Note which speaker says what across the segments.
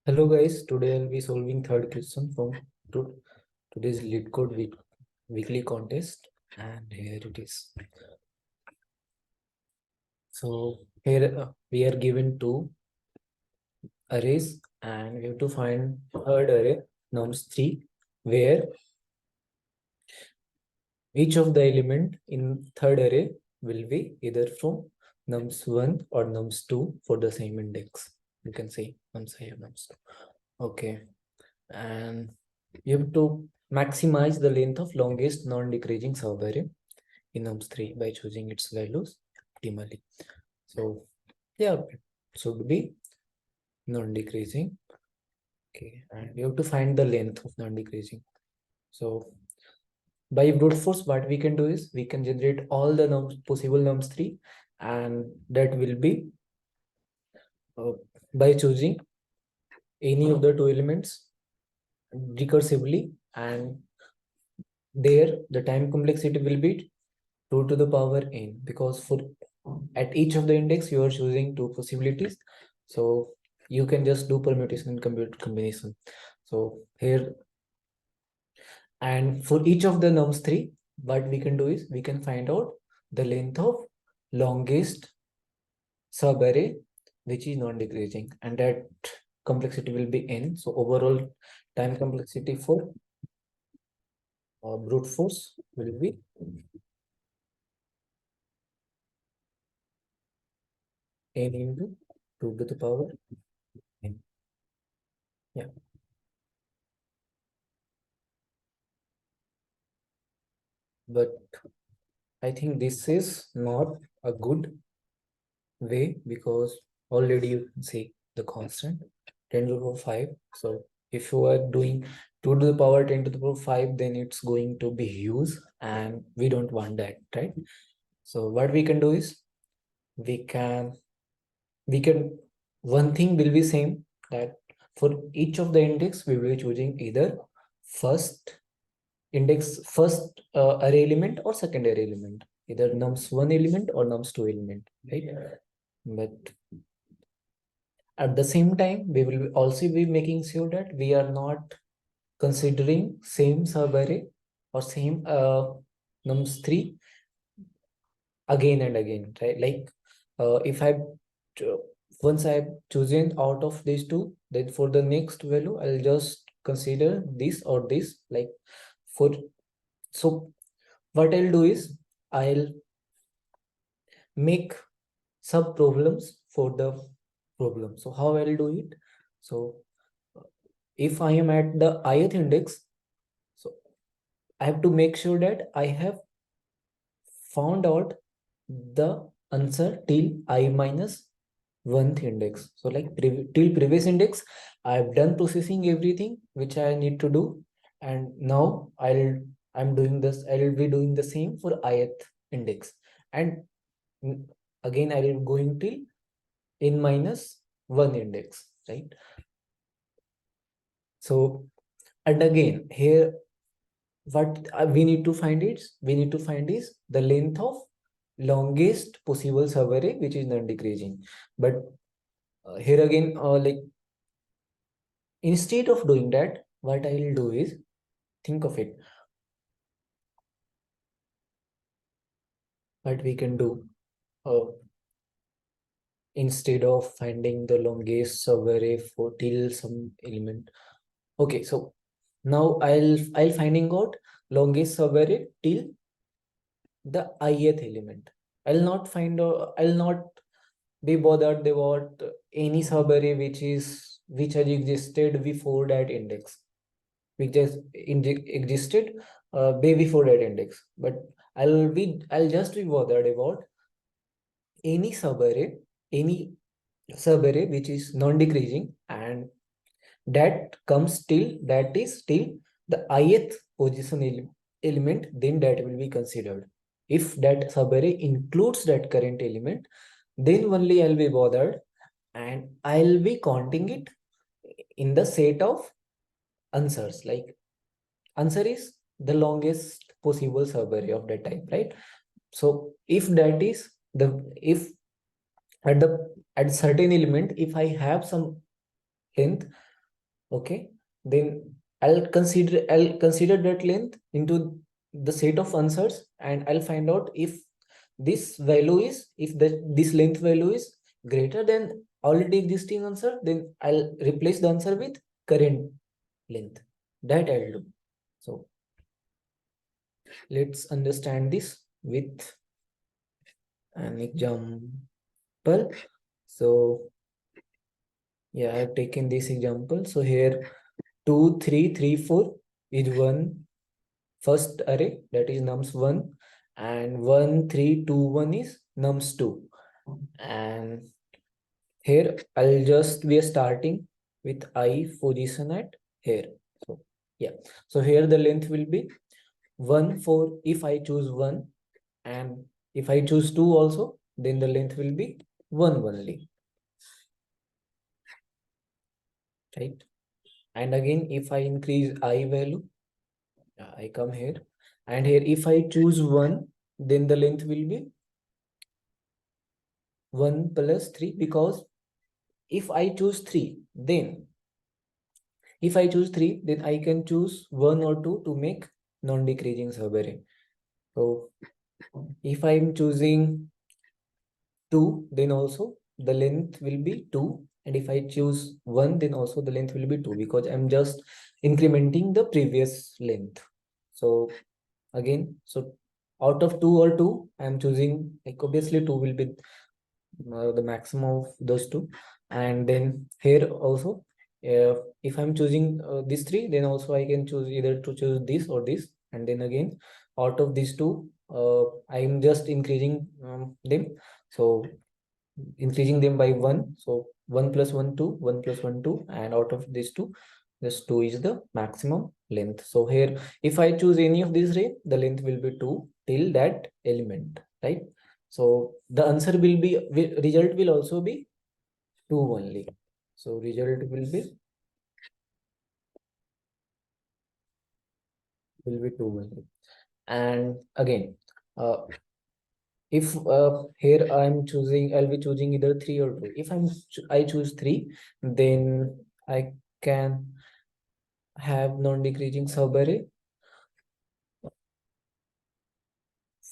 Speaker 1: Hello guys, today I'll be solving third question from today's Leetcode weekly contest, and here it is. So here we are given two arrays and we have to find third array nums 3 where each of the element in third array will be either from nums 1 or nums 2 for the same index. You can say nums I have nums 2. Okay, and you have to maximize the length of longest non-decreasing subarray in nums3 by choosing its values optimally. So yeah, it should be non-decreasing. Okay, and you have to find the length of non-decreasing. So by brute force, what we can do is we can generate all the possible nums3, and that will be by choosing any of the two elements recursively, and there the time complexity will be 2 to the power n, because for at each of the index you are choosing two possibilities, so you can just do permutation and combination. So here, and for each of the nums3, what we can do is we can find out the length of longest subarray which is non-decreasing, and that complexity will be n. So overall time complexity for brute force will be n into 2 to the power n. Yeah, but I think this is not a good way, because already you can see the constant 10 to the power 5. So if you are doing 2 to the power 10 to the power 5, then it's going to be huge, and we don't want that, right? So what we can do is we can one thing will be same, that for each of the index we will be choosing either first array element or second array element, either nums1 element or nums2 element, right? But at the same time we will also be making sure that we are not considering same subarray or same nums3 again and again, right? Like if I once I've chosen out of these two, then for the next value I'll just consider this or this, like for so what I'll do is I'll make sub problems for the problem. So how I'll do it? So if I am at the ith index, so I have to make sure that I have found out the answer till I minus 1th index. So like till previous index, I've done processing everything which I need to do, and now I'm doing this. I'll be doing the same for ith index, and again I will going till n minus 1 index, right? So, and again here what we need to find is the length of longest possible subarray which is non-decreasing. But here again, like instead of doing that, what I will do is think of it, what we can do instead of finding the longest subarray for till some element. Okay, so now I'll finding out longest subarray till the ith element. I'll not be bothered about any subarray which has existed before that index, which has existed way before that index. But I'll just be bothered about any subarray which is non-decreasing, and that is till the ith position element, then that will be considered. If that subarray includes that current element, then only I'll be bothered, and I'll be counting it in the set of answers. Like answer is the longest possible subarray of that type, right? So if that is the if at certain element, if I have some length, Okay, then I'll consider that length into the set of answers, and I'll find out if this value is, if this length value is greater than already existing answer, then I'll replace the answer with current length. That I'll do. So let's understand this with an example. So yeah, I've taken this example. So here 2, 3, 3, 4 is one first array, that is nums1, and 1, 3, 2, 1 is nums2. And here I'll just be starting with I position at here. So yeah, so here the length will be 1 for if I choose 1, and if I choose 2 also, then the length will be 1 only, right? And again, if I increase I value, I come here, and here if I choose 1, then the length will be 1 plus 3, because if I choose 3, then if I choose 3, then I can choose 1 or 2 to make non-decreasing subarray. So if I'm choosing 2, then also the length will be 2. And if I choose 1, then also the length will be 2, because I'm just incrementing the previous length. So again, so out of 2 or 2, I'm choosing, like obviously 2 will be the maximum of those two. And then here also, if I'm choosing these 3, then also I can choose either to choose this or this. And then again, out of these 2, I'm just increasing them. So increasing them by 1. So 1 plus 1, 2, 1 plus 1, 2, and out of these 2, this 2 is the maximum length. So here, if I choose any of these ray, the length will be 2 till that element, right? So the answer will be, result will also be 2 only. So result will be 2 only. And again, if here I'll be choosing either 3 or 2. If I choose 3, then I can have non-decreasing subarray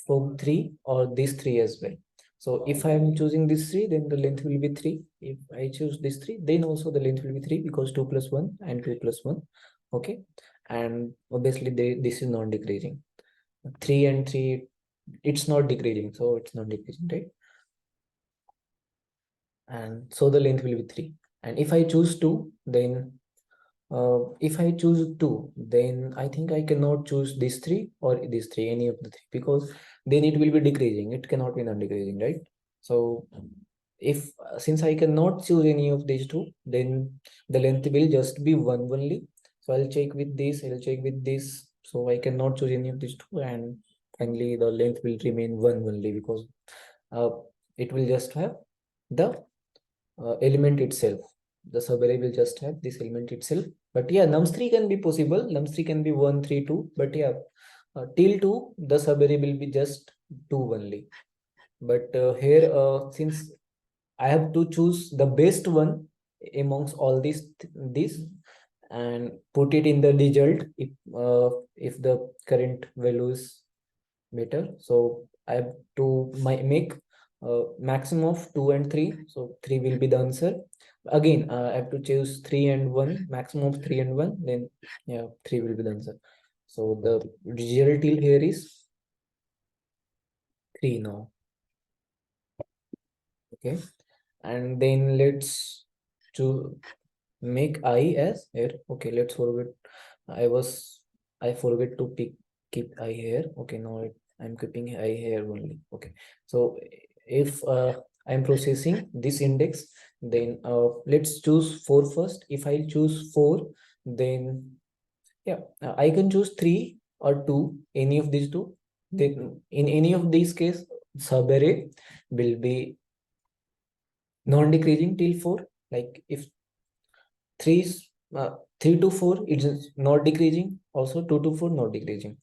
Speaker 1: from 3 or these 3 as well. So if I'm choosing this 3, then the length will be 3. If I choose this 3, then also the length will be 3, because 2 plus 1 and 2 plus 1. Okay. And obviously this is non-decreasing. 3 and 3, it's not decreasing, so it's not decreasing, right? And so the length will be 3. And if I choose 2, then if I choose 2, then I think I cannot choose these 3 or these 3, any of the 3, because then it will be decreasing. It cannot be non-decreasing, right? So if since I cannot choose any of these 2, then the length will just be 1 only. So I'll check with this, I'll check with this. So I cannot choose any of these 2, and finally the length will remain 1 only, because uh, it will just have the element itself. The subarray will just have this element itself. But yeah, nums3 can be possible. Nums3 can be 1, 3, 2. But yeah, till 2, the subarray will be just 2 only. But here, since I have to choose the best one amongst all these, and put it in the result if the current value is better. So I have to make maximum of 2 and 3. So 3 will be the answer. Again, I have to choose 3 and 1, maximum of 3 and 1. Then yeah, 3 will be the answer. So the result till here is 3 now. Okay, and then let's to make I as here. Okay, let's forget. I forget to keep I here. Okay, now I'm keeping I here only. Okay, so if I'm processing this index, then let's choose 4 first. If I choose 4, then yeah, I can choose 3 or 2, any of these two. Then in any of these case, subarray will be non-decreasing till 4. Like if 3 is 3 to 4, it's not decreasing. Also 2 to 4 not decreasing.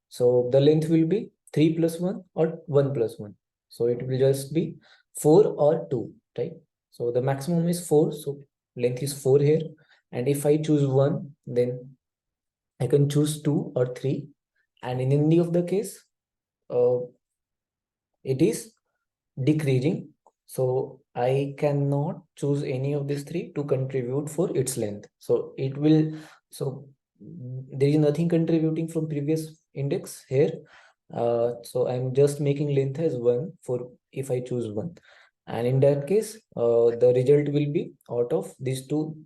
Speaker 1: So the length will be 3 plus 1 or 1 plus 1. So it will just be 4 or 2, right? So the maximum is 4. So length is 4 here. And if I choose 1, then I can choose 2 or 3. And in any of the case, it is decreasing. So I cannot choose any of these 3 to contribute for its length. So it will, so there is nothing contributing from previous index here. So I'm just making length as 1 for if I choose 1. And in that case, the result will be out of these two.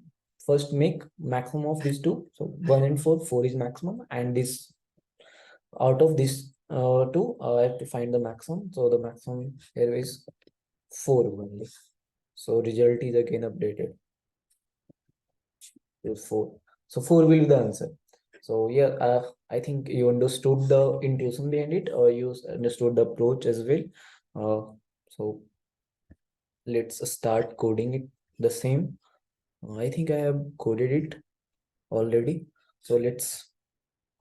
Speaker 1: First make maximum of these two. So 1 and 4, 4 is maximum, and this out of this two, I have to find the maximum. So the maximum here is 4 only. So result is again updated to 4. So 4 will be the answer. So yeah, I think you understood the intuition behind it, or you understood the approach as well. So let's start coding it the same. I think I have coded it already. So let's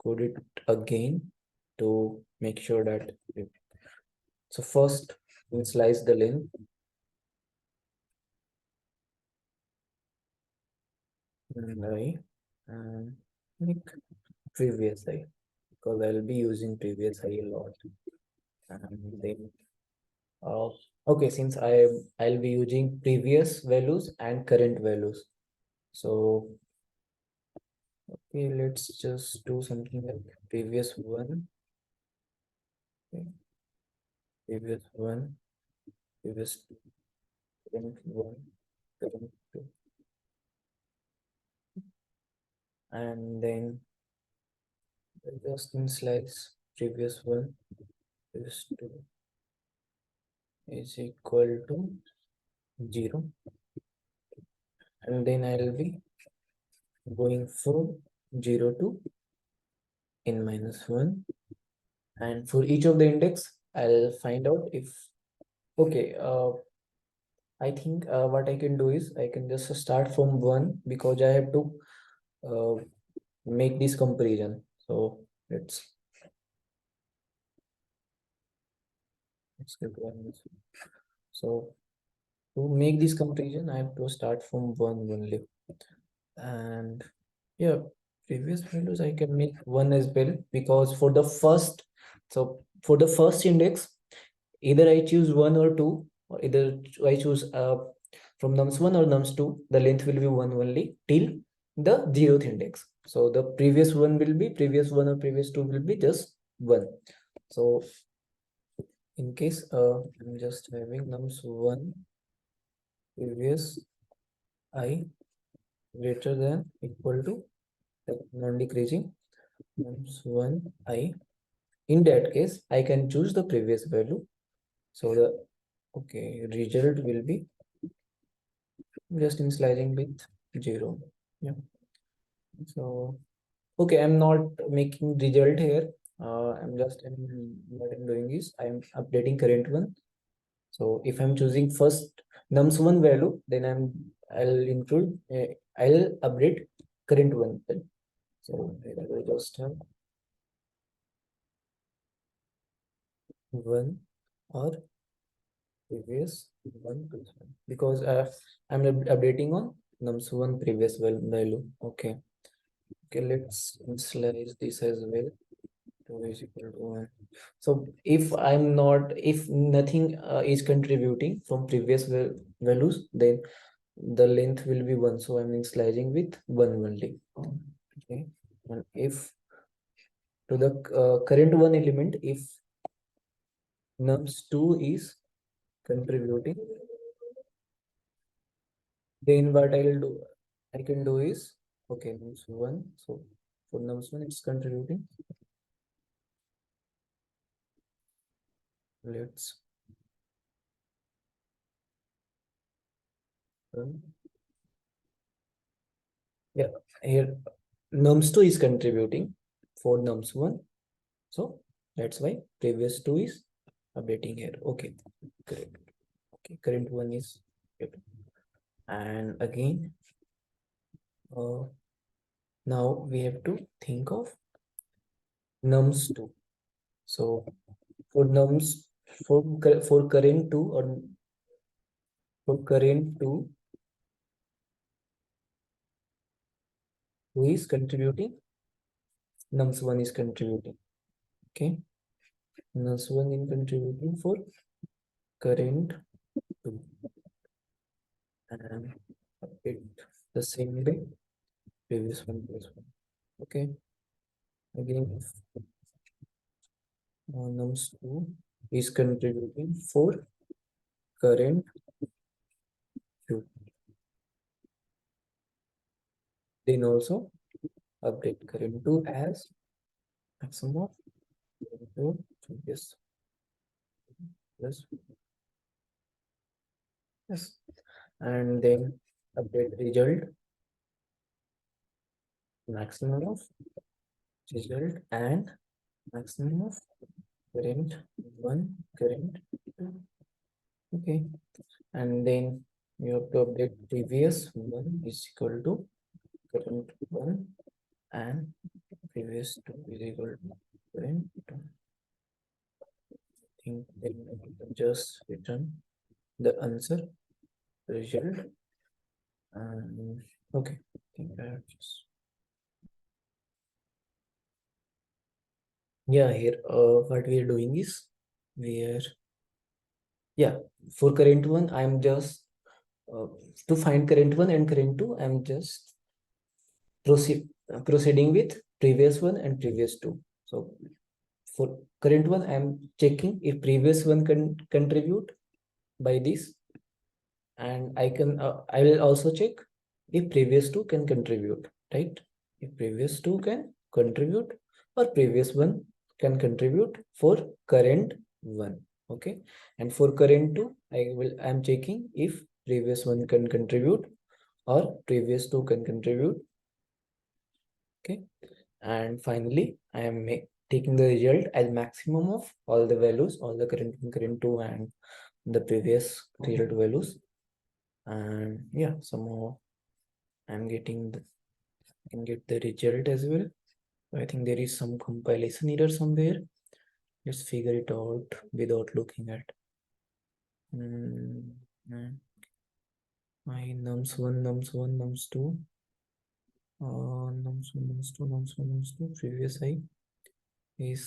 Speaker 1: code it again to make sure that so first we slice the length and I and make previous I, because I'll be using previous I a lot. And then uh, okay, since I'll be using previous values and current values. So okay, let's just do something like previous one, okay, previous one, previous two, current one, current two, and then just in slice previous one, previous two is equal to 0, and then I'll be going from 0 to n minus 1, and for each of the index I'll find out if okay, I think what I can do is I can just start from 1 because I have to uh, make this comparison. So let's get 1. So to make this comparison I have to start from 1 only. And yeah, previous values I can make 1 as well, because for the first, so for the first index either I choose 1 or 2, or either I choose from nums 1 or nums 2, the length will be 1 only till the 0th index. So the previous one will be previous 1 or previous 2 will be just 1. So in case I'm just having nums 1 previous I greater than equal to non-decreasing nums 1 I, in that case I can choose the previous value. So the okay result will be just in slicing with 0. Yeah. So okay, I'm not making result here. What I'm doing is I'm updating current one. So if I'm choosing first nums 1 value, then I'll include I'll update current one then. So I will just have 1 or previous 1 plus 1, because I'm updating on nums 1 previous value. Okay. Okay, let's slice this as well. 2 is equal to 1. So if I'm not, if nothing is contributing from previous values, then the length will be 1. So I'm slicing with 1 only. Okay. And if to the current one element, if nums 2 is contributing, then what I'll do, I can do is, okay, nums 1. So for nums 1, it's contributing. Let's yeah, here nums 2 is contributing for nums 1. So that's why previous 2 is updating here. Okay, correct. Okay, current one is good. And again, now we have to think of nums 2. So for nums, for current 2, or for current 2, who is contributing? nums1 is contributing. Okay, nums1 is contributing for current 2 and update the same way previous one plus 1. Okay, again nums2 is contributing for current 2. Then also update current 2 as maximum of 2 previous plus yes, and then update result maximum of result and maximum of current 1 current 2. Okay, and then you have to update previous 1 is equal to current 1 and previous 2 is equal to current 2. I think then I can just return the answer result. And okay, I think I have just here what we are doing is we are for current 1 I'm just to find current 1 and current 2 I'm just proceeding with previous 1 and previous 2. So for current 1 I'm checking if previous 1 can contribute by this, and I will also check if previous 2 can contribute, right? If previous 2 can contribute or previous 1 can contribute for current 1. Okay, and for current 2 I'm checking if previous 1 can contribute or previous 2 can contribute. Okay, and finally I am taking the result as maximum of all the values, all the current 2 and the previous result values, and somehow I'm getting I can get the result as well. I think there is some compilation error somewhere. Let's figure it out without looking at my nums1 nums1 nums2 nums1 nums2 nums1 nums2 previous I is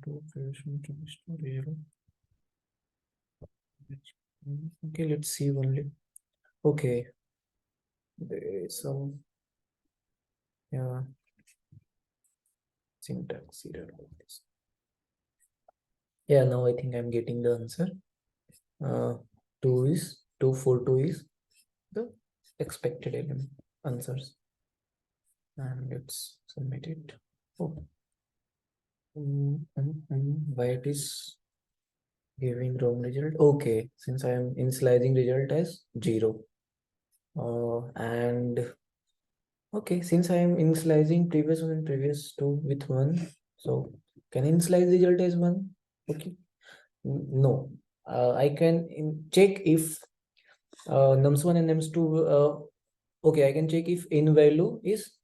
Speaker 1: 2 previous 0. Okay, let's see only. Okay, there is some syntax error like this. Now I think I'm getting the answer. 2 for 2 is the expected element answers, and let's submit it. Why it is giving wrong result? Okay, since I am initializing result as 0, and okay, since I am initializing previous 1 and previous 2 with 1, so can I initialize result as 1? Okay, no, I can check if nums1 and nums2 okay, I can check if in value is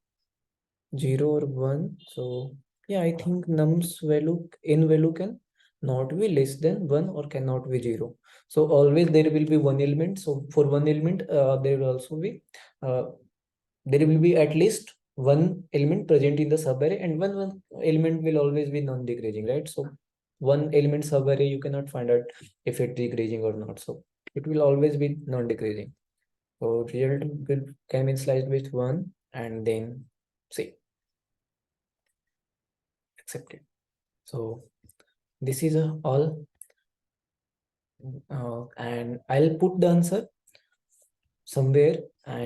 Speaker 1: 0 or 1. So I think nums value in value can not be less than 1 or cannot be 0. So always there will be one element. So for one element there will also be there will be at least one element present in the subarray, and one element will always be non-decreasing, right? So one element subarray you cannot find out if it's decreasing or not, so it will always be non-decreasing. So result will come in sliced with 1 and then see accepted. So this is all, and I'll put the answer somewhere